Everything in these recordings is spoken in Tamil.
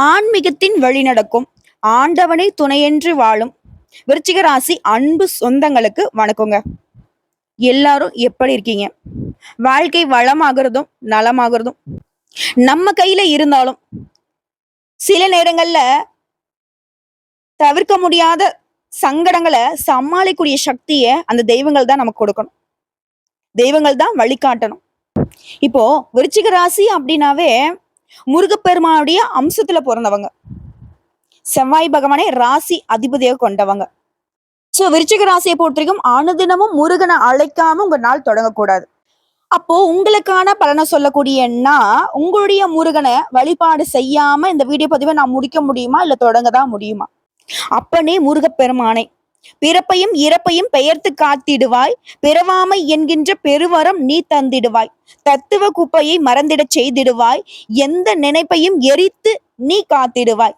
ஆன்மீகத்தின் வழிநடக்கும் ஆண்டவனை துணையென்று வாழும் விருச்சிக ராசி அன்பு சொந்தங்களுக்கு வணக்கங்க. எல்லாரும் எப்படி இருக்கீங்க? வாழ்க்கை வளமாகிறதும் நலமாகிறதும் நம்ம கையில இருந்தாலும் சில நேரங்கள்ல தவிர்க்க முடியாத சங்கடங்களை சமாளிக்கூடிய சக்தியை அந்த தெய்வங்கள் தான் நமக்கு கொடுக்கணும். தெய்வங்கள் தான் வழிகாட்டணும். இப்போ விருச்சிக ராசி அப்படின்னாவே முருகப்பெருமானுடைய அம்சத்துல பிறந்தவங்க, செவ்வாய் பகவானே ராசி அதிபதியாக கொண்டவங்க. சோ விருச்சிக ராசியை பொறுத்த வரைக்கும் அனுதினமும் முருகனை அழைக்காம உங்க நாள் தொடங்கக்கூடாது. அப்போ உங்களுக்கான பலனை சொல்லக்கூடிய உங்களுடைய முருகனை வழிபாடு செய்யாம இந்த வீடியோ பதிவை நான் முடிக்க முடியுமா, இல்ல தொடங்க தான் முடியுமா? அப்பனே முருகப்பெருமானை பிறப்பையும் இறப்பையும் பெயர்த்து காத்திடுவாய், பிறவாமை என்கின்ற பெருவரம் நீ தந்திடுவாய், தத்துவ குப்பையை மறந்திடச் செய்திடுவாய், எந்த நினைப்பையும் எரித்து நீ காத்திடுவாய்.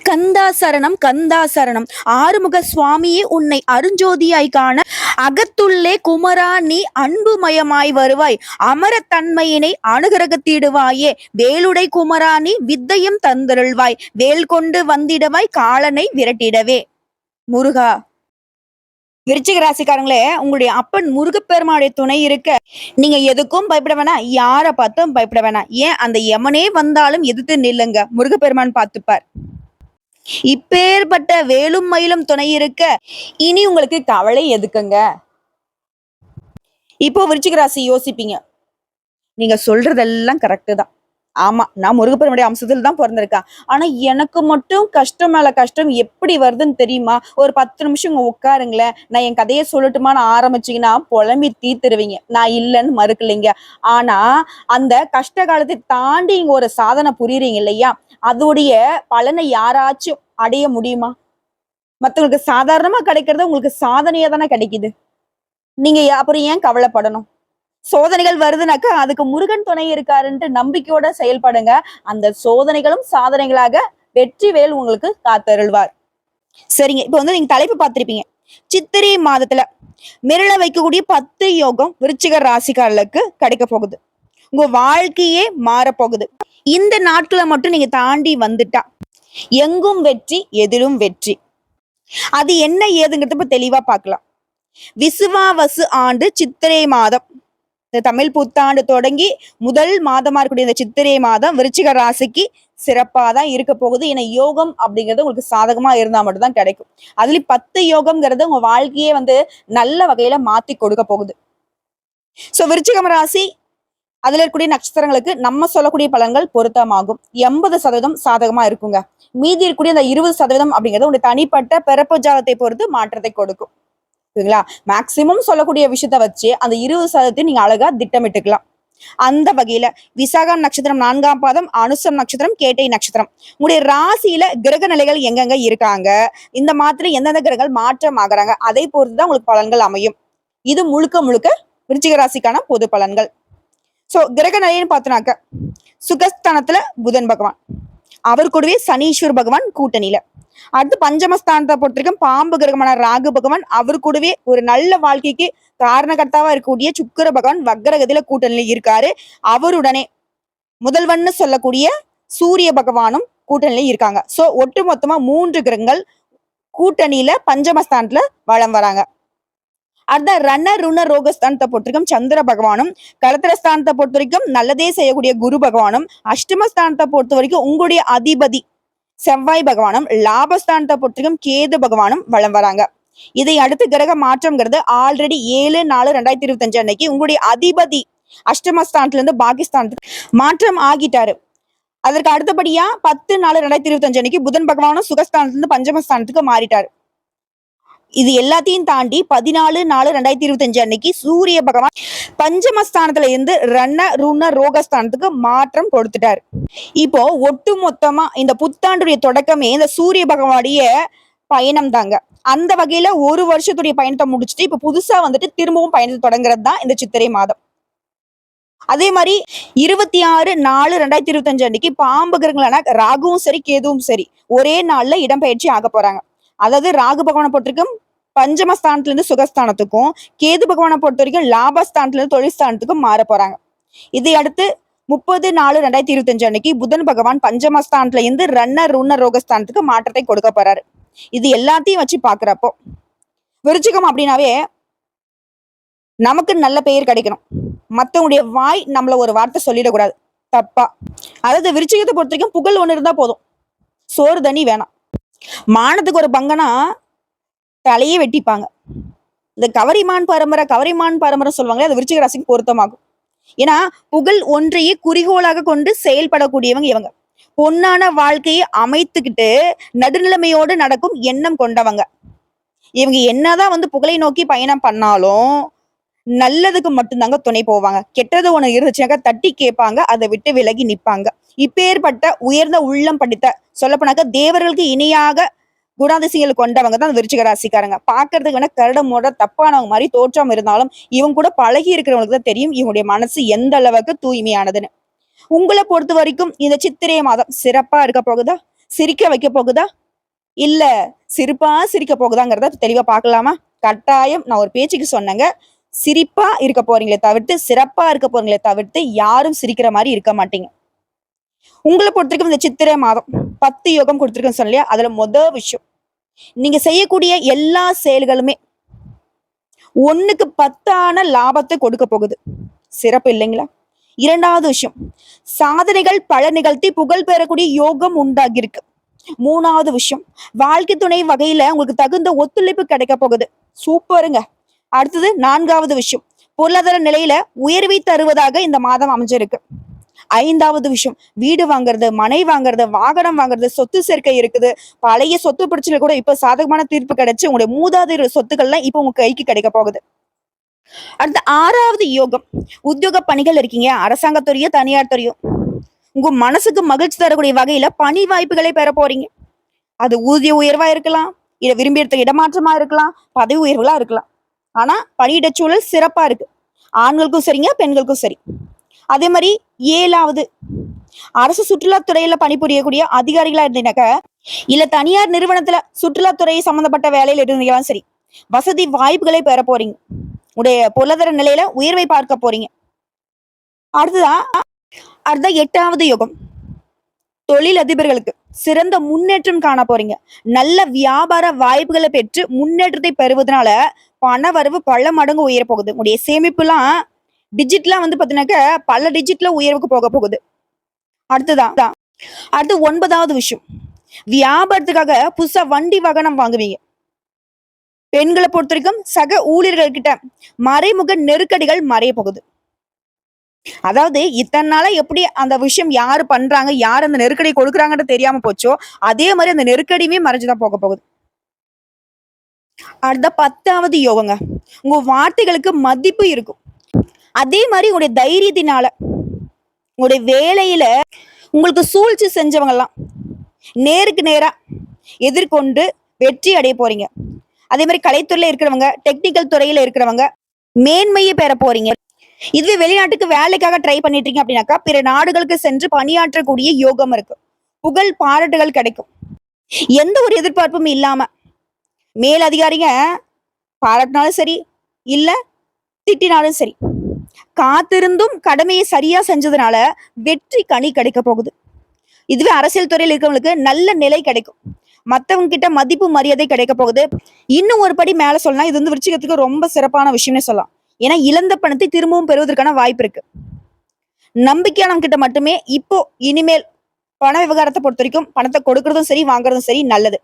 கந்தா சரணம் கந்தா சரணம், ஆறுமுக சுவாமியே உன்னை அருஞ்சோதியாய் காண அகத்துள்ளே குமரா நீ அன்புமயமாய் வருவாய், அமரத்தன்மையினை அனுகிரகத்திடுவாயே, வேலுடை குமரா நீ வித்தையும் தந்தருள்வாய், வேல் கொண்டு வந்திடவாய் காலனை விரட்டிடவே. முருகா. விருச்சிக ராசிக்காரங்களே, உங்களுடைய அப்பன் முருகப்பெருமானுடைய துணை இருக்க நீங்க எதுக்கும் பயப்பட வேணாம், யாரை பார்த்தும் பயப்பட வேணாம். ஏன் அந்த யமனே வந்தாலும் எதிர்த்து நில்லுங்க, முருகப்பெருமான் பார்த்துப்பார். இப்பேற்பட்ட வேலும் மயிலும் துணை இருக்க இனி உங்களுக்கு கவலை எதுக்குங்க? இப்போ விருச்சிக ராசி யோசிப்பீங்க, நீங்க சொல்றதெல்லாம் கரெக்டு தான். ஆமா, நான் முருகப்பெருமானுடைய அம்சத்துல தான் பிறந்திருக்கேன். ஆனா எனக்கு மட்டும் கஷ்டம் மேல கஷ்டம் எப்படி வருதுன்னு தெரியுமா? ஒரு 10 நிமிஷம் உட்காருங்களேன், நான் என் கதையை சொல்லட்டுமான்னு ஆரம்பிச்சீங்கன்னா புலம்பி தீத்துருவீங்க. நான் இல்லைன்னு மறுக்கலைங்க. ஆனா அந்த கஷ்ட காலத்தை தாண்டி இங்க ஒரு சாதனை புரியுறீங்க இல்லையா, அதோடைய பலனை யாராச்சும் அடைய முடியுமா? மற்றவங்களுக்கு சாதாரணமா கிடைக்கிறது உங்களுக்கு சாதனையா தானே கிடைக்குது. நீங்க அப்புறம் ஏன் கவலைப்படணும்? சோதனைகள் வருதுனாக்கா அதுக்கு முருகன் துணை இருக்காருன்ட்டு நம்பிக்கையோட செயல்படுங்க. அந்த சோதனைகளும் சாதனைகளாக வெற்றி வேல் உங்களுக்கு காத்தருள்வார். சரிங்க, இப்போ நீங்க தலைப்பு பார்த்திருப்பீங்க. சித்திரை மாதத்துல மிரள வைக்கக்கூடிய 10 யோகம் விருச்சிக ராசிக்காரர்களுக்கு கிடைக்க போகுது. உங்க வாழ்க்கையே மாறப்போகுது. இந்த நாட்களை மட்டும் நீங்க தாண்டி வந்துட்டா எங்கும் வெற்றி, எதிலும் வெற்றி. அது என்ன ஏதுங்கிறத இப்ப தெளிவா பார்க்கலாம். விசுவாவசு ஆண்டு சித்திரை மாதம், இந்த தமிழ் புத்தாண்டு தொடங்கி முதல் மாதமா இருக்கக்கூடிய இந்த சித்திரை மாதம் விருச்சிக ராசிக்கு சிறப்பா தான் இருக்க போகுது. ஏன்னா யோகம் அப்படிங்கிறது உங்களுக்கு சாதகமா இருந்தா மட்டும் தான் கிடைக்கும். அதுலயும் 10 யோகம்ங்கிறது உங்க வாழ்க்கையே நல்ல வகையில மாத்தி கொடுக்க போகுது. சோ விருச்சிகம் ராசி அதுல இருக்கக்கூடிய நட்சத்திரங்களுக்கு நம்ம சொல்லக்கூடிய பலன்கள் பொருத்தமாகும். 80% சாதகமா இருக்குங்க. மீதி இருக்கக்கூடிய அந்த 20% அப்படிங்கிறது உங்களுடைய தனிப்பட்ட பிறப்பு ஜாதத்தை பொறுத்து மாற்றத்தை கொடுக்கும். சரிங்களா? மேக்சிமம் சொல்லக்கூடிய விஷயத்த வச்சு அந்த 20% நீங்க அழகா திட்டமிட்டுக்கலாம். அந்த வகையில விசாக நட்சத்திரம் 4ஆம் பாதம், அனுசம் நட்சத்திரம், கேட்டை நட்சத்திரம், உங்களுடைய ராசியில கிரக நிலைகள் எங்கெங்க இருக்காங்க, இந்த மாதிரி எந்தெந்த கிரகங்கள் மாற்றம் ஆகுறாங்க, அதை பொறுத்துதான் உங்களுக்கு பலன்கள் அமையும். இது முழுக்க முழுக்க விருச்சிக ராசிக்கான பொது பலன்கள். சோ கிரக நிலைன்னு பார்த்தோம்னாக்க சுகஸ்தானத்துல புதன் பகவான், அவர் கூடவே சனீஸ்வர் பகவான் கூட்டணியில. அடுத்து பஞ்சமஸ்தானத்தை பொறுத்திருக்கும் பாம்பு கிரகமான ராகு பகவான், அவர் கூடவே ஒரு நல்ல வாழ்க்கைக்கு காரணகர்த்தாவா இருக்கக்கூடிய சுக்கிர பகவான் வக்ரகதியில கூட்டணியில இருக்காரு. அவருடனே முதல்வன்னு சொல்லக்கூடிய சூரிய பகவானும் கூட்டணியில இருக்காங்க. சோ ஒட்டு மொத்தமா 3 கிரகங்கள் கூட்டணியில பஞ்சமஸ்தானத்துல வலம் வராங்க. அடுத்த ரண ருண ரோகஸ்தானத்தை பொறுத்திருக்கும் சந்திர பகவானும், கலத்திரஸ்தானத்தை பொறுத்த வரைக்கும் நல்லதே செய்யக்கூடிய குரு பகவானும், அஷ்டமஸ்தானத்தை பொறுத்த வரைக்கும் உங்களுடைய அதிபதி செவ்வாய் பகவானும், லாபஸ்தானத்தை பொறுத்திருக்கும் கேது பகவானும் வலம் வராங்க. இதை அடுத்து கிரக மாற்றம்ங்கிறது ஆல்ரெடி 7/4/2025 அன்னைக்கு உங்களுடைய அதிபதி அஷ்டமஸ்தானத்துல இருந்து பாகிஸ்தானத்துக்கு மாற்றம் ஆகிட்டாரு. அதற்கு அடுத்தபடியா 10/4/2025 அன்னைக்கு புதன் பகவானும் சுகஸ்தானத்துல இருந்து பஞ்சமஸ்தானத்துக்கு மாறிட்டாரு. இது எல்லாத்தையும் தாண்டி 14/4/2025 அன்னைக்கு சூரிய பகவான் பஞ்சமஸ்தானத்துல இருந்து ரண ருண ரோகஸ்தானத்துக்கு மாற்றம் கொடுத்துட்டாரு. இப்போ ஒட்டு மொத்தமா இந்த புத்தாண்டுடைய தொடக்கமே இந்த சூரிய பகவானுடைய பயணம் தாங்க. அந்த வகையில ஒரு வருஷத்துடைய பயணத்தை முடிச்சுட்டு இப்ப புதுசா திரும்பவும் பயணத்தை தொடங்குறது தான் இந்த சித்திரை மாதம். அதே மாதிரி 26/4/2025 அன்னைக்கு பாம்பு கிரகங்களான ராகுவும் சரி கேதுவும் சரி ஒரே நாள்ல இடம்பெயர்ச்சி ஆக போறாங்க. அதாவது ராகு பகவானை பொறுத்திருக்கும் பஞ்சமஸ்தானத்துல இருந்து சுகஸ்தானத்துக்கும், கேது பகவானை பொறுத்த வரைக்கும் லாபஸ்தானத்துல இருந்து தொழில்ஸ்தானத்துக்கும் மாற போறாங்க. இதை அடுத்து 30/4/2025 அன்னைக்கு புதன் பகவான் பஞ்சமஸ்தானத்துல இருந்து ருண ரோகஸ்தானத்துக்கு மாற்றத்தை கொடுக்க போறாரு. இது எல்லாத்தையும் வச்சு பாக்குறப்போ விருச்சிகம் அப்படின்னாவே நமக்கு நல்ல பெயர் கிடைக்கணும். மத்தவங்களுடைய வாய் நம்மள ஒரு வார்த்தை சொல்லிடக்கூடாது தப்பா. அதாவது விருச்சிகத்தை பொறுத்த வரைக்கும் புகழ் ஒண்ணு இருந்தா போதும், சோறு தண்ணி வேணாம். மானத்துக்கு ஒரு பங்கனா தலையே வெட்டிப்பாங்க. இந்த கவரிமான் பரம்பரை சொல்லுவாங்களே, அது விருச்சிக ராசிக்கு பொருத்தமாகும். ஏன்னா புகழ் ஒன்றையே குறிக்கோளாக கொண்டு செயல்படக்கூடியவங்க இவங்க. பொன்னான வாழ்க்கையை அமைத்துக்கிட்டு நடுநிலைமையோடு நடக்கும் எண்ணம் கொண்டவங்க இவங்க. என்னதான் வந்து புகழை நோக்கி பயணம் பண்ணாலும் நல்லதுக்கு மட்டும்தாங்க துணை போவாங்க. கெட்டது ஒண்ணு இருந்துச்சுனாக்கா தட்டி கேட்பாங்க, அதை விட்டு விலகி நிப்பாங்க. இப்பேற்பட்ட உயர்ந்த உள்ளம் படித்த சொல்லப்போனாக்க தேவர்களுக்கு இணையாக குணாதிசயங்கள் கொண்டவங்க தான் விருச்சிக ராசிக்காரங்க. பாக்குறதுக்கு வேணா கரடமோட தப்பானவங்க மாதிரி தோற்றம் இருந்தாலும் இவங்க கூட பழகி இருக்கிறவங்களுக்கு தான் தெரியும் இவங்களுடைய மனசு எந்த அளவுக்கு தூய்மையானதுன்னு. உங்களை பொறுத்த வரைக்கும் இந்த சித்திரை மாதம் சிறப்பா இருக்க போகுதா, சிரிக்க வைக்க போகுதா, இல்ல சிரிக்க போகுதாங்கிறத தெளிவா பார்க்கலாமா? கட்டாயம் நான் ஒரு பேச்சுக்கு சொன்னேங்க, சிரிப்பா இருக்க போறீங்களே தவிர்த்து சிறப்பா இருக்க போறீங்களே தவிர்த்து யாரும் சிரிக்கிற மாதிரி இருக்க மாட்டீங்க. உங்களை பொறுத்த வரைக்கும் இந்த சித்திரை மாதம் 10 யோகம் கொடுத்துருக்கேன்னு சொன்னலையா, அதுல முதல் விஷயம் நீங்க செய்யக்கூடிய எல்லா செயல்களுமே 1க்கு 10 லாபத்தை கொடுக்க போகுது. சிறப்பு இல்லைங்களா? இரண்டாவது விஷயம், சாதனைகள் பல நிகழ்த்தி புகழ் பெறக்கூடிய யோகம் உண்டாகிருக்கு. மூணாவது விஷயம், வாழ்க்கை துணை வகையில உங்களுக்கு தகுந்த ஒத்துழைப்பு கிடைக்க போகுது. சூப்பருங்க. அடுத்தது 4வது விஷயம், பொருளாதார நிலையில உயர்வை தருவதாக இந்த மாதம் அமைஞ்சிருக்கு. 5வது விஷயம், வீடு வாங்குறது, மனை வாங்குறது, வாகனம் வாங்குறது, சொத்து சேர்க்கை இருக்குது. பழைய சொத்து பிரச்சனை கூட இப்ப சாதகமான தீர்ப்பு கிடைச்சு உங்களுடைய மூதாதையர் சொத்துக்கள்லாம் இப்ப உங்க கைக்கு கிடைக்க போகுது. அடுத்த 6வது யோகம், உத்தியோக பணிகள் இருக்கீங்க, அரசாங்கத்துறையோ தனியார் துறையோ, உங்க மனசுக்கு மகிழ்ச்சி தரக்கூடிய வகையில பணி வாய்ப்புகளை பெற போறீங்க. அது ஊதிய உயர்வா இருக்கலாம், இதை விரும்பி எடுத்த இடமாற்றமா இருக்கலாம், பதவி உயர்வுகளா இருக்கலாம். ஆனா பணியிட சூழல் சிறப்பா இருக்கு, ஆண்களுக்கும் சரிங்க பெண்களுக்கும் சரி. அதே மாதிரி 7வது, அரசு சுற்றுலாத்துறையில பணிபுரியக்கூடிய அதிகாரிகளா இருந்தீங்கன்னாக்க, இல்ல தனியார் நிறுவனத்துல சுற்றுலாத்துறை சம்பந்தப்பட்ட வேலையில இருந்தீங்களாம் சரி, வசதி வாய்ப்புகளை பெற போறீங்க. உடைய பொருளாதார நிலையில உயர்வை பார்க்க போறீங்க. அடுத்ததான் 8வது யோகம், தொழில் அதிபர்களுக்கு சிறந்த முன்னேற்றம் காண போறீங்க. நல்ல வியாபார வாய்ப்புகளை பெற்று முன்னேற்றத்தை பெறுவதனால பண வரவு பல மடங்கு உயர போகுது. உடைய சேமிப்புலாம் டிஜிட்லாம் வந்து பாத்தீங்கன்னாக்க பல டிஜிட்ல உயர்வுக்கு போக போகுது. அடுத்து 9வது விஷயம், வியாபாரத்துக்காக புதுசா வண்டி வாகனம் வாங்குவீங்க. பெண்களை பொறுத்த வரைக்கும் சக ஊழியர்கள் கிட்ட மறைமுக நெருக்கடிகள் மறைய போகுது. அதாவது இத்தனை நாளா எப்படி அந்த விஷயம் யாரு பண்றாங்க, யார் அந்த நெருக்கடி கொடுக்குறாங்கன்னு தெரியாம போச்சோ, அதே மாதிரி அந்த நெருக்கடியுமே மறைஞ்சுதான் போக போகுது. அடுத்த 10வது யோகங்க, உங்க வார்த்தைகளுக்கு மதிப்பு இருக்கும். அதே மாதிரி உங்களுடைய தைரியத்தினால உங்களுடைய வேலையில உங்களுக்கு சூழ்ச்சி செஞ்சவங்க எல்லாம் நேருக்கு நேரா எதிர்கொண்டு வெற்றி அடைய போறீங்க. அதே மாதிரி கலைத்துறையில இருக்கிறவங்க, டெக்னிக்கல் துறையில இருக்கிறவங்க மேன்மையை பெற போறீங்க. இதுவே வெளிநாட்டுக்கு வேலைக்காக ட்ரை பண்ணிட்டு இருக்கீங்க அப்படின்னாக்கா பிற நாடுகளுக்கு சென்று பணியாற்றக்கூடிய யோகம் இருக்கு. புகழ் பாராட்டுகள் கிடைக்கும். எந்த ஒரு எதிர்பார்ப்பும் இல்லாம மேல் அதிகாரிங்க பாராட்டினாலும் சரி, இல்ல திட்டினாலும் சரி, காத்திருந்தும் கடமையை சரியா செஞ்சதுனால வெற்றி கனி கிடைக்க போகுது. இதுவே அரசியல் துறையில் இருக்கிறவங்களுக்கு நல்ல நிலை கிடைக்கும். மத்தவங்க கிட்ட மதிப்பு மரியாதை கிடைக்க போகுது. இன்னும் ஒரு படி மேல சொல்லலாம், இது வந்து விருச்சிகத்துக்கு ரொம்ப சிறப்பான விஷயம்னே சொல்லலாம். ஏன்னா இழந்த பணத்தை திரும்பவும் பெறுவதற்கான வாய்ப்பு இருக்கு. நம்பிக்கையானவங்க கிட்ட மட்டுமே இப்போ இனிமேல் பண விவகாரத்தை பொறுத்த வரைக்கும் பணத்தை கொடுக்கறதும் சரி வாங்குறதும் சரி நல்லது.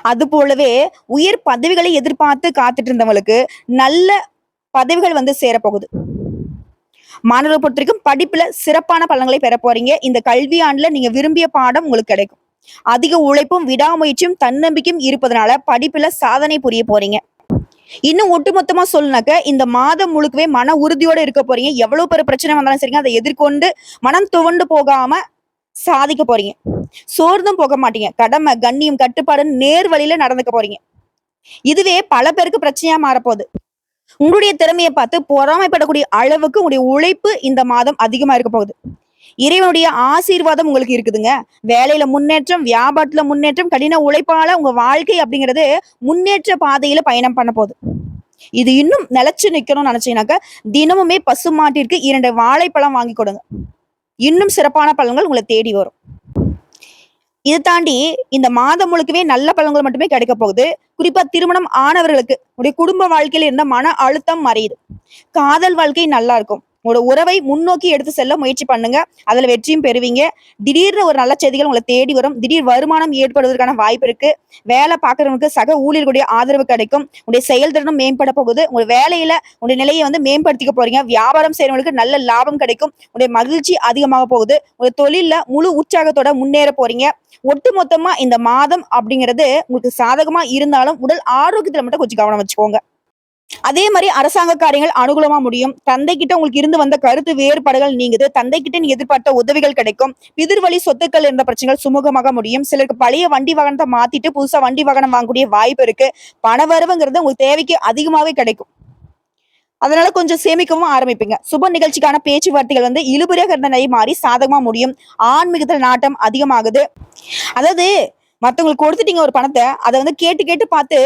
அது போலவே உயர் பதவிகளை எதிர்பார்த்து காத்துட்டு இருந்தவங்களுக்கு நல்ல பதவிகள் வந்து சேரப்போகுது. மாணவர்களை பொறுத்த வரைக்கும் படிப்புல சிறப்பான பலன்களை பெற போறீங்க. இந்த கல்வி ஆண்டுல நீங்க விரும்பிய பாடம் உங்களுக்கு கிடைக்கும். அதிக உழைப்பும் விடாமுயற்சியும் தன்னம்பிக்கையும் இருப்பதனால படிப்புல சாதனை புரிய போறீங்க. இன்னும் ஒட்டுமொத்தமா சொல்லுனாக்க இந்த மாதம் முழுக்கவே மன உறுதியோட இருக்க போறீங்க. எவ்வளவு பெரிய பிரச்சனை வந்தாலும் சரிங்க, அதை எதிர்கொண்டு மனம் துவண்டு போகாம சாதிக்க போறீங்க. சோர்ந்தும் போக மாட்டீங்க. கடமை, கண்ணியம், கட்டுப்பாடுன்னு நேர் வழியில நடந்துக்க போறீங்க. இதுவே பல பேருக்கு பிரச்சனையா மாறப்போகுது. உங்களுடைய திறமையை பார்த்து பொறாமைப்படக்கூடிய அளவுக்கு உங்களுடைய உழைப்பு இந்த மாதம் அதிகமா இருக்க போகுது. இறைவனுடைய ஆசீர்வாதம் உங்களுக்கு இருக்குதுங்க. வேலையில முன்னேற்றம், வியாபாரத்துல முன்னேற்றம், கடின உழைப்பால உங்க வாழ்க்கை அப்படிங்கிறது முன்னேற்ற பாதையில பயணம் பண்ண போகுது. இது இன்னும் நிலைச்சு நிக்கணும்னு நினைச்சீங்கன்னாக்க தினமுமே பசுமாட்டிற்கு 2 வாழைப்பழம் வாங்கி கொடுங்க. இன்னும் சிறப்பான பலன்கள் உங்களை தேடி வரும். இது தாண்டி இந்த மாதம் முழுக்கவே நல்ல பலன்கள் மட்டுமே கிடைக்க போகுது. குறிப்பா திருமணம் ஆனவர்களுக்கு உங்களுடைய குடும்ப வாழ்க்கையில இருந்த மன அழுத்தம் மறையுது. காதல் வாழ்க்கை நல்லா இருக்கும். உங்களோட உறவை முன்னோக்கி எடுத்து செல்ல முயற்சி பண்ணுங்க. அதுல வெற்றியும் பெறுவீங்க. திடீர்னு ஒரு நல்ல செய்திகள் உங்களை தேடி வரும். திடீர் வருமானம் ஏற்படுவதற்கான வாய்ப்பு இருக்கு. வேலை பார்க்கறவங்களுக்கு சக ஊழியர்களுடைய ஆதரவு கிடைக்கும். உங்களுடைய செயல்திறனும் மேம்பட போகுது. உங்க வேலையில உங்களுடைய நிலையை மேம்படுத்திக்க போறீங்க. வியாபாரம் செய்யறவங்களுக்கு நல்ல லாபம் கிடைக்கும். உங்களுடைய மகிழ்ச்சி அதிகமாக போகுது. உங்க தொழில்ல முழு உற்சாகத்தோட முன்னேற போறீங்க. ஒட்டுமொத்தமா இந்த மாதம் அப்படிங்கிறது உங்களுக்கு சாதகமா இருந்தாலும் உடல் ஆரோக்கியத்துல மட்டும் கொஞ்சம் கவனம் வச்சுக்கோங்க. அதே மாதிரி அரசாங்க காரியங்கள் அனுகூலமா முடியும். தந்தை கிட்ட உங்களுக்கு இருந்து வந்த கருத்து வேறுபாடுகள் நீங்குது. தந்தை கிட்ட நீங்க எதிர்பார்த்த உதவிகள் கிடைக்கும். பிதிர்வழி சொத்துக்கள் இருந்த பிரச்சனைகள் சுமூகமாக முடியும். சிலருக்கு பழைய வண்டி வாகனத்தை மாத்திட்டு புதுசா வண்டி வாகனம் வாங்கக்கூடிய வாய்ப்பு இருக்கு. பணவரவுங்கிறது உங்களுக்கு தேவைக்கு அதிகமாவே கிடைக்கும். அதனால கொஞ்சம் சேமிக்கவும் ஆரம்பிப்பீங்க. சுப நிகழ்ச்சிக்கான பேச்சுவார்த்தைகள் இழுபறியாக இருந்த நிலை மாறி சாதகமா முடியும். ஆன்மீகத்துல நாட்டம் அதிகமாகுது. அதாவது மத்தவங்களுக்கு கொடுத்துட்டீங்க ஒரு பணத்தை, அதை கேட்டு கேட்டு பார்த்து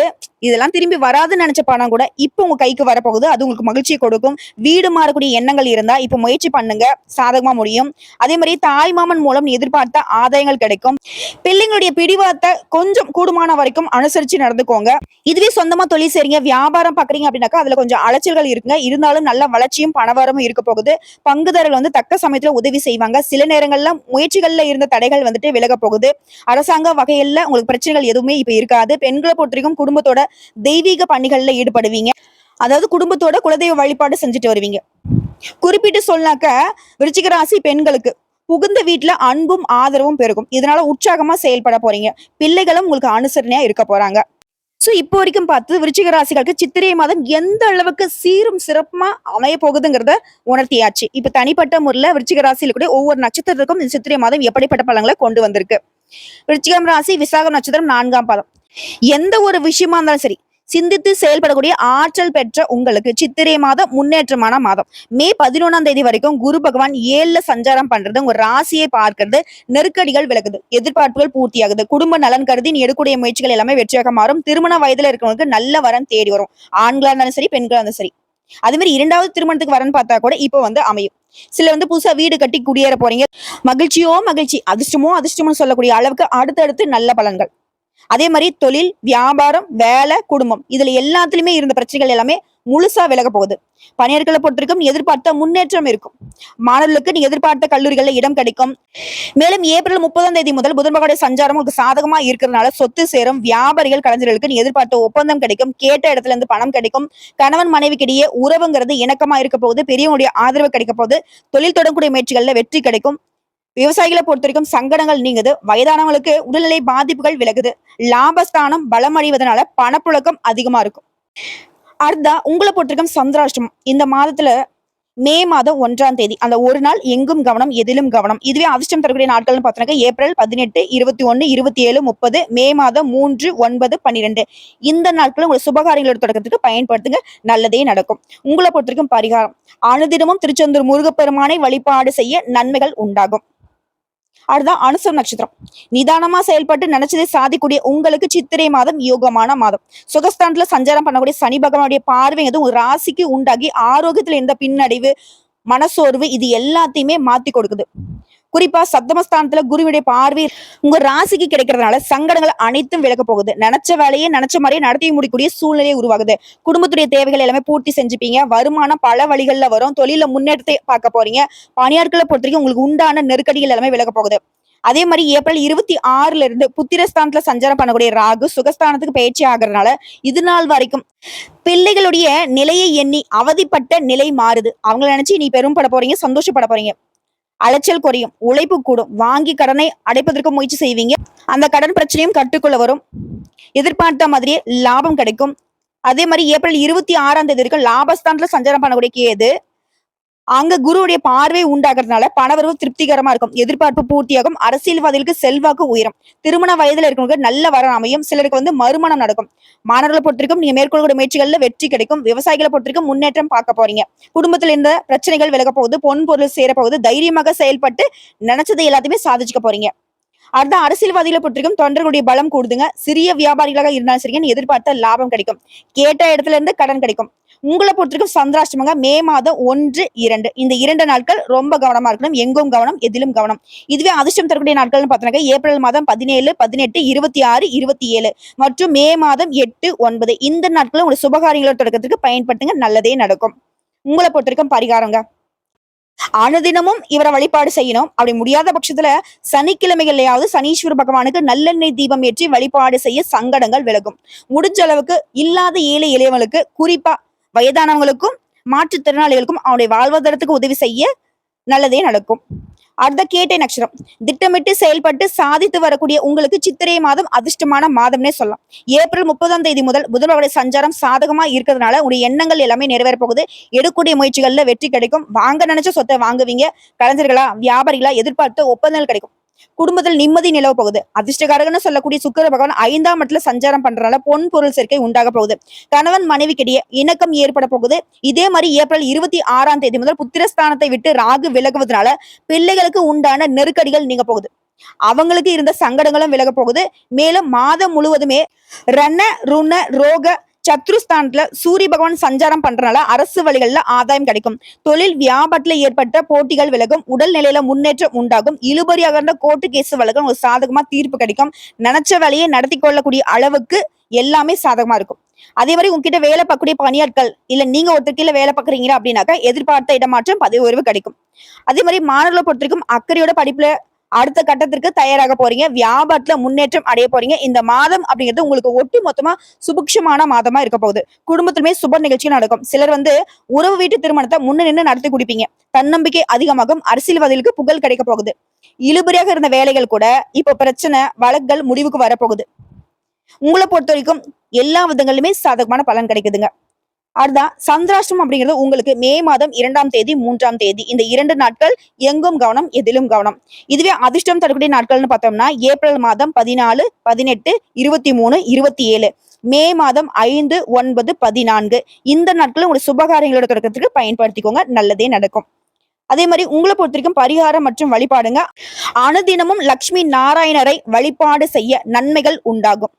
இதெல்லாம் திரும்பி வராதுன்னு நினைச்ச பணம் கூட இப்ப உங்க கைக்கு வரப்போகுது. அது உங்களுக்கு மகிழ்ச்சியை கொடுக்கும். வீடு மாறக்கூடிய எண்ணங்கள் இருந்தா இப்ப முயற்சி பண்ணுங்க, சாதகமா முடியும். அதே மாதிரி தாய் மாமன் மூலம் எதிர்பார்த்த ஆதாயங்கள் கிடைக்கும். பிள்ளைங்களுடைய பிடிவாதத்தை கொஞ்சம் கூடுமான வரைக்கும் அனுசரிச்சு நடந்துக்கோங்க. இதுவே சொந்தமா தொழில் செய்றீங்க, வியாபாரம் பாக்குறீங்க அப்படின்னாக்கா அதுல கொஞ்சம் அலைச்சல்கள் இருக்குங்க. இருந்தாலும் நல்ல வளர்ச்சியும் பணவரமும் இருக்க போகுது. பங்குதாரர்கள் தக்க சமயத்துல உதவி செய்வாங்க. சில நேரங்கள்ல முயற்சிகள்ல இருந்த தடைகள் விலக போகுது. அரசாங்க வகையில உங்களுக்கு பிரச்சனைகள் எதுவுமே இப்ப இருக்காது. பெண்களை பொறுத்தவரைக்கும் குடும்பத்தோட தெய்வீக பணிகள்ல ஈடுபடுவீங்க. அதாவது குடும்பத்தோட குலதெய்வ வழிபாடு செஞ்சுட்டு வருவீங்க. குறிப்பிட்டு சொன்னாக்க விருச்சிக ராசி பெண்களுக்கு புகுந்த வீட்டுல அன்பும் ஆதரவும் பெருகும். இதனால உற்சாகமா செயல்பட போறீங்க. பிள்ளைகளும் உங்களுக்கு அனுசரணையா இருக்க போறாங்க. சோ இப்போ வரைக்கும் பார்த்து விருச்சிக ராசிகளுக்கு சித்திரை மாதம் எந்த அளவுக்கு சீரும் சிறப்புமா அமைய போகுதுங்கிறத உணர்த்தியாச்சு. இப்ப தனிப்பட்ட முறையில விருச்சிக ராசியில கூட ஒவ்வொரு நட்சத்திரத்துக்கும் இந்த சித்திரை மாதம் எப்படிப்பட்ட பலன்களை கொண்டு வந்திருக்கு. விருச்சிகம் ராசி விசாகம் நட்சத்திரம் 4ஆம் பாதம். எந்த ஒரு விஷயமா இருந்தாலும் சரி சிந்தித்து செயல்படக்கூடிய ஆற்றல் பெற்ற உங்களுக்கு சித்திரை மாதம் முன்னேற்றமான மாதம். மே 11ஆம் தேதி வரைக்கும் குரு பகவான் 7ல சஞ்சாரம் பண்றது உங்க ராசியை பார்க்கிறது. நெருக்கடிகள் விலகுது. எதிர்பார்ப்புகள் பூர்த்தியாகுது. குடும்ப நலன் கருதி நீ எடுக்கக்கூடிய முயற்சிகள் எல்லாமே வெற்றியாக மாறும். திருமண வயதுல இருக்கிறவங்களுக்கு நல்ல வரன் தேடி வரும். ஆண்களா இருந்தாலும் சரி, பெண்களா இருந்தாலும் சரி. அதே மாதிரி 2வது திருமணத்துக்கு வரன் பார்த்தா கூட இப்ப அமையும். சில புதுசா வீடு கட்டி குடியேற போறீங்க. மகிழ்ச்சியோ மகிழ்ச்சி, அதிர்ஷ்டமோ அதிர்ஷ்டம்னு சொல்லக்கூடிய அளவுக்கு அடுத்தடுத்து நல்ல பலன்கள். அதே மாதிரி தொழில், வியாபாரம், வேலை, குடும்பம் இதுல எல்லாத்துலயுமே இருந்த பிரச்சனைகள் எல்லாமே முழுசா விலக போகுது. பணியாளர்களை பொறுத்திருக்கும் எதிர்பார்த்த முன்னேற்றம் இருக்கும். மாணவர்களுக்கு நீ எதிர்பார்த்த கல்லூரிகள்ல இடம் கிடைக்கும். மேலும் ஏப்ரல் 30ஆம் தேதி முதல் புதன் பகவானுடைய சஞ்சாரம் உங்களுக்கு சாதகமா இருக்கிறதுனால சொத்து சேரும். வியாபாரிகள், கலைஞர்களுக்கு நீ எதிர்பார்த்த ஒப்பந்தம் கிடைக்கும். கேட்ட இடத்துல இருந்து பணம் கிடைக்கும். கணவன் மனைவிக்கிடையே உறவுங்கிறது இணக்கமா இருக்க போகுது. பெரியவங்களுடைய ஆதரவு கிடைக்க போகுது. தொழில் தொடங்கக்கூடிய முயற்சிகள்ல வெற்றி கிடைக்கும். விவசாயிகளை பொறுத்த வரைக்கும் சங்கடங்கள் நீங்குது. வயதானவங்களுக்கு உடல்நிலை பாதிப்புகள் விலகுது. லாபஸ்தானம் பலம் அடைவதனால பணப்புழக்கம் அதிகமா இருக்கும். அடுத்தா உங்களை பொறுத்திருக்கும் சந்திராஷ்டமம் இந்த மாதத்துல மே மாதம் 1ஆம் தேதி அந்த ஒரு நாள் எங்கும் கவனம், எதிலும் கவனம். இதுவே அதிர்ஷ்டம் தரக்கூடிய நாட்கள்னு பார்த்தோம்னா ஏப்ரல் 18, 21, 27, 30, மே மாதம் 3, 9, 12 இந்த நாட்கள் உங்களை சுபகாரியங்களோட தொடக்கத்துக்கு பயன்படுத்துங்க. நல்லதே நடக்கும். உங்களை பொறுத்திருக்கும் பரிகாரம் அனுதினமும் திருச்செந்தூர் முருகப்பெருமானை வழிபாடு செய்ய நன்மைகள் உண்டாகும். அடுதான் அனுசம் நட்சத்திரம். நிதானமா செயல்பட்டு நினைச்சதை சாதிக்கூடிய உங்களுக்கு சித்திரை மாதம் யோகமான மாதம். சுகஸ்தானத்துல சஞ்சாரம் பண்ணக்கூடிய சனி பகவானுடைய பார்வை உங்க ராசிக்கு உண்டாகி ஆரோக்கியத்துல இருந்த பின்னடைவு, மனசோர்வு இது எல்லாத்தையுமே மாத்தி கொடுக்குது. குறிப்பா சப்தமஸ்தானத்துல குருவுடைய பார்வை உங்க ராசிக்கு கிடைக்கிறதுனால சங்கடங்கள் அனைத்தும் விலக போகுது. நினைச்ச வேலையை நினைச்ச மாதிரியே நடத்தி முடிக்கூடிய சூழ்நிலையை உருவாகுது. குடும்பத்துடைய தேவைகள் எல்லாமே பூர்த்தி செஞ்சுப்பீங்க. வருமானம் பல வழிகள்ல வரும். தொழில முன்னேற்றத்தை பார்க்க போறீங்க. பணியாட்களை பொறுத்த வரைக்கும் உங்களுக்கு உண்டான நெருக்கடிகள் எல்லாமே விலக போகுது. அதே மாதிரி ஏப்ரல் 26ல இருந்து புத்திரஸ்தானத்துல சஞ்சாரம் பண்ணக்கூடிய ராகு சுகஸ்தானத்துக்கு பயிற்சி ஆகிறதுனால இது நாள் வரைக்கும் பிள்ளைகளுடைய நிலையை எண்ணி அவதிப்பட்ட நிலை மாறுது. அவங்களை நினைச்சு நீ பெரும்பட போறீங்க, சந்தோஷப்பட போறீங்க. அலைச்சல் குறையும். உழைப்பு கூடும். வாங்கி கடனை அடைப்பதற்கு முயற்சி செய்வீங்க. அந்த கடன் பிரச்சனையும் கட்டுக்குள்ள வரும். எதிர்பார்த்த மாதிரியே லாபம் கிடைக்கும். அதே மாதிரி ஏப்ரல் 26ஆம் தேதி வரைக்கும் லாபஸ்தானத்துல சஞ்சாரம் பண்ணக்கூடிய கேது அங்க குருவுடைய பார்வை உண்டாகிறதுனால பணவரவு திருப்திகரமா இருக்கும். எதிர்பார்ப்பு பூர்த்தியாகும். அரசியல்வாதிகளுக்கு செல்வாக்கு உயரும். திருமண வயதுல இருக்கவங்க நல்ல வர அமையும். சிலருக்கு மறுமணம் நடக்கும். மாணவர்களை பொறுத்திருக்கும் நீங்க மேற்கொள்ளக்கூடிய முயற்சிகள்ல வெற்றி கிடைக்கும். விவசாயிகளை பொறுத்திருக்கும் முன்னேற்றம் பார்க்க போறீங்க. குடும்பத்துல இருந்த பிரச்சனைகள் விலக போகுது. பொன் பொருள் சேர போகுது. தைரியமாக செயல்பட்டு நினைச்சதை எல்லாத்தையுமே சாதிச்சுக்க போறீங்க. அடுத்த அரசியல்வாதிகளை பொறுத்திருக்கும் தொண்டர்களுடைய பலம் கூடுதுங்க. சிறிய வியாபாரிகளாக இருந்தாலும் சரிங்க எதிர்பார்த்த லாபம் கிடைக்கும். கேட்ட இடத்துல இருந்து கடன் கிடைக்கும். உங்களை பொறுத்திருக்கும் சந்திராஷ்டமங்க மே மாதம் 1, 2 இந்த 2 நாட்கள் ரொம்ப கவனமா இருக்கணும். எங்கும் கவனம், எதிலும் கவனம். இதுவே அதிர்ஷ்டம் தரக்கூடிய நாட்கள்னு பார்த்தோம்னா ஏப்ரல் மாதம் 17, 18, 26, 27 மற்றும் மே மாதம் 8, 9 இந்த நாட்களும் உங்களுடைய சுபகாரியங்களோட தொடக்கத்திற்கு பயன்படுத்துங்க. நல்லதே நடக்கும். உங்களை பொறுத்திருக்கும் பரிகாரங்க. அனுதினமும் இவரை வழிபாடு செய்யணும். அப்படி முடியாத பட்சத்துல சனிக்கிழமைகள்லயாவது சனீஸ்வர பகவானுக்கு நல்லெண்ணெய் தீபம் ஏற்றி வழிபாடு செய்ய சங்கடங்கள் விலகும். முடிஞ்ச அளவுக்கு இல்லாத ஏழை எளியவங்களுக்கு, குறிப்பா வயதானவங்களுக்கும் மாற்றுத்திறனாளிகளுக்கும் அவருடைய வாழ்வாதாரத்துக்கு உதவி செய்ய நல்லதே நடக்கும். அடுத்த கேட்டை நட்சத்திரம். திட்டமிட்டு செயல்பட்டு சாதித்து வரக்கூடிய உங்களுக்கு சித்திரை மாதம் அதிர்ஷ்டமான மாதம்னே சொல்லலாம். ஏப்ரல் 30 முதல் புதனுடைய சஞ்சாரம் சாதகமா இருக்கிறதுனால உங்களுடைய எண்ணங்கள் எல்லாமே நிறைவேற போகுது. எடுக்கக்கூடிய முயற்சிகள்ல வெற்றி கிடைக்கும். வாங்க நினைச்ச சொத்தை வாங்குவீங்க. கலைஞர்களா, வியாபாரிகளா எதிர்பார்த்த ஒப்பந்தங்கள் கிடைக்கும். குடும்பத்தில் நிம்மதி நிலவ போகுது. அதிர்ஷ்டகாரகன்னு சொல்லக்கூடிய சுக்கிர பகவான் 5ஆம் இடத்துல சஞ்சாரம் பண்றதுனால பொன் பொருள் சேர்க்கை உண்டாக போகுது. கணவன் மனைவிக்கிடையே இணக்கம் ஏற்பட போகுது. இதே மாதிரி ஏப்ரல் 26 முதல் புத்திரஸ்தானத்தை விட்டு ராகு விலகுவதனால பிள்ளைகளுக்கு உண்டான நெருக்கடிகள் நீங்க போகுது. அவங்களுக்கு இருந்த சங்கடங்களும் விலக போகுது. மேலும் மாதம் முழுவதுமே ரண ருண ரோக சத்ருஸ்தானத்துல சூரிய பகவான் சஞ்சாரம் பண்றதுனால அரசு வழிகள்ல ஆதாயம் கிடைக்கும். தொழில் வியாபாரத்துல ஏற்பட்ட போட்டிகள் விலகும். உடல் நிலையில முன்னேற்றம் உண்டாகும். இழுபறியாக இருந்த கோர்ட்டு கேஸ் வழக்கம் ஒரு சாதகமா தீர்ப்பு கிடைக்கும். நினைச்ச வேலையை நடத்தி கொள்ளக்கூடிய அளவுக்கு எல்லாமே சாதகமா இருக்கும். அதே மாதிரி உங்ககிட்ட வேலை பார்க்கக்கூடிய பணியாட்கள் இல்ல நீங்க ஒருத்தர் கீழே வேலை பார்க்குறீங்க அப்படின்னாக்கா எதிர்பார்த்த இடமாற்றம், பதவி உயர்வு கிடைக்கும். அதே மாதிரி மாணவர்களை பொறுத்திருக்கும் அக்கறையோட படிப்புல அடுத்த கட்டத்திற்கு தயாராக போறீங்க. வியாபாரத்துல முன்னேற்றம் அடைய போறீங்க. இந்த மாதம் அப்படிங்கிறது உங்களுக்கு ஒட்டு மொத்தமா சுபிக்ஷமான மாதமா இருக்க போகுது. குடும்பத்திலுமே சுப நிகழ்ச்சி நடக்கும். சிலர் உறவு வீட்டு திருமணத்தை முன்ன நின்று நடத்தி குடிப்பீங்க. தன்னம்பிக்கை அதிகமாகும். அரசியல்வாதிகளுக்கு புகழ் கிடைக்க போகுது. இழுபறியாக இருந்த வேலைகள் கூட இப்ப பிரச்சனை, வழக்குகள் முடிவுக்கு வரப்போகுது. உங்களை பொறுத்த வரைக்கும் எல்லா விதங்களிலுமே சாதகமான பலன் கிடைக்குதுங்க. அதுதான் சந்திராஷ்டம் அப்படிங்கிறது உங்களுக்கு மே மாதம் 2ஆம் தேதி, 3ஆம் தேதி இந்த 2 நாட்கள் எங்கும் கவனம், எதிலும் கவனம். இதுவே அதிர்ஷ்டம் தரக்கூடிய நாட்கள்னு பார்த்தோம்னா ஏப்ரல் மாதம் 14, 18, 23, 27 மே மாதம் 5, 9, 14 இந்த நாட்களும் உங்களுடைய சுபகாரியங்களோட தொடக்கத்துக்கு பயன்படுத்திக்கோங்க. நல்லதே நடக்கும். அதே மாதிரி உங்களை பொறுத்த வரைக்கும் பரிகாரம் மற்றும் வழிபாடுங்க. அனுதினமும் லட்சுமி நாராயணரை வழிபாடு செய்ய நன்மைகள் உண்டாகும்.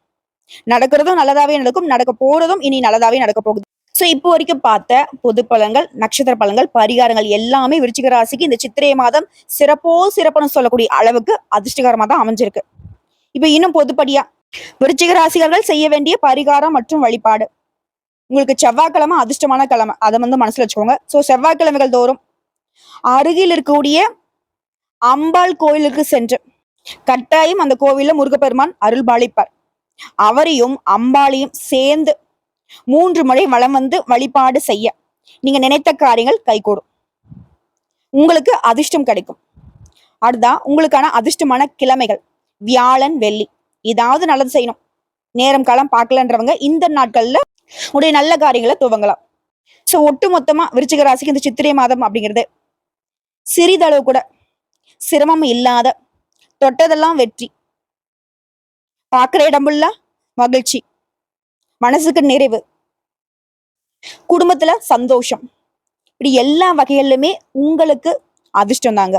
நடக்கிறதும் நல்லதாவே நடக்கும். நடக்க போறதும் இனி நல்லதாவே நடக்க போகுது. சோ இப்போ வரைக்கும் பார்த்த பொது பலன்கள், நட்சத்திர பலன்கள், பரிகாரங்கள் எல்லாமே விருச்சிக ராசிக்கு இந்த சித்திரை மாதம் சிறப்புன்னு சொல்லக்கூடிய அளவுக்கு அதிர்ஷ்டகரமா தான் அமைஞ்சிருக்கு. இப்ப இன்னும் பொதுப்படியா விருச்சிக ராசிகர்கள் செய்ய வேண்டிய பரிகாரம் மற்றும் வழிபாடு. உங்களுக்கு செவ்வாய்க்கிழமை அதிர்ஷ்டமான கிழமை, அதை மனசுல வச்சுக்கோங்க. சோ செவ்வாய்க்கிழமைகள் தோறும் அருகில் இருக்கக்கூடிய அம்பாள் கோயிலுக்கு சென்று கட்டாயம் அந்த கோவில்ல முருகப்பெருமான் அருள் பாலிப்பார். அவரையும் அம்பாளையும் சேர்ந்து 3 முறை வலம் வழிபாடு செய்ய நீங்க நினைத்த காரியங்கள் கைகூடும். உங்களுக்கு அதிர்ஷ்டம் கிடைக்கும். அடுத்ததான் உங்களுக்கான அதிர்ஷ்டமான கிழமைகள் வியாழன், வெள்ளி. ஏதாவது நல்லது செய்யணும், நேரம் காலம் பார்க்கலன்றவங்க இந்த நாட்கள்ல உடைய நல்ல காரியங்களை துவங்கலாம். சோ ஒட்டு மொத்தமா விருச்சிக ராசிக்கு இந்த சித்திரை மாதம் அப்படிங்கிறது சிறிதளவு கூட சிரமம் இல்லாத, தொட்டதெல்லாம் வெற்றி, பார்க்கிற இடமுள்ள மகிழ்ச்சி, மனசுக்கு நிறைவு, குடும்பத்துல சந்தோஷம், இப்படி எல்லா வகைகளிலுமே உங்களுக்கு அதிர்ஷ்டம் தாங்க.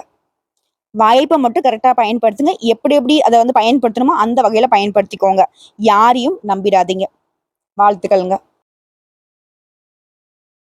வாய்ப்பை மட்டும் கரெக்டா பயன்படுத்துங்க. எப்படி அதை பயன்படுத்தணுமோ அந்த வகையில பயன்படுத்திக்கோங்க. யாரையும் நம்பிடாதீங்க. வாழ்த்துக்கள்ங்க.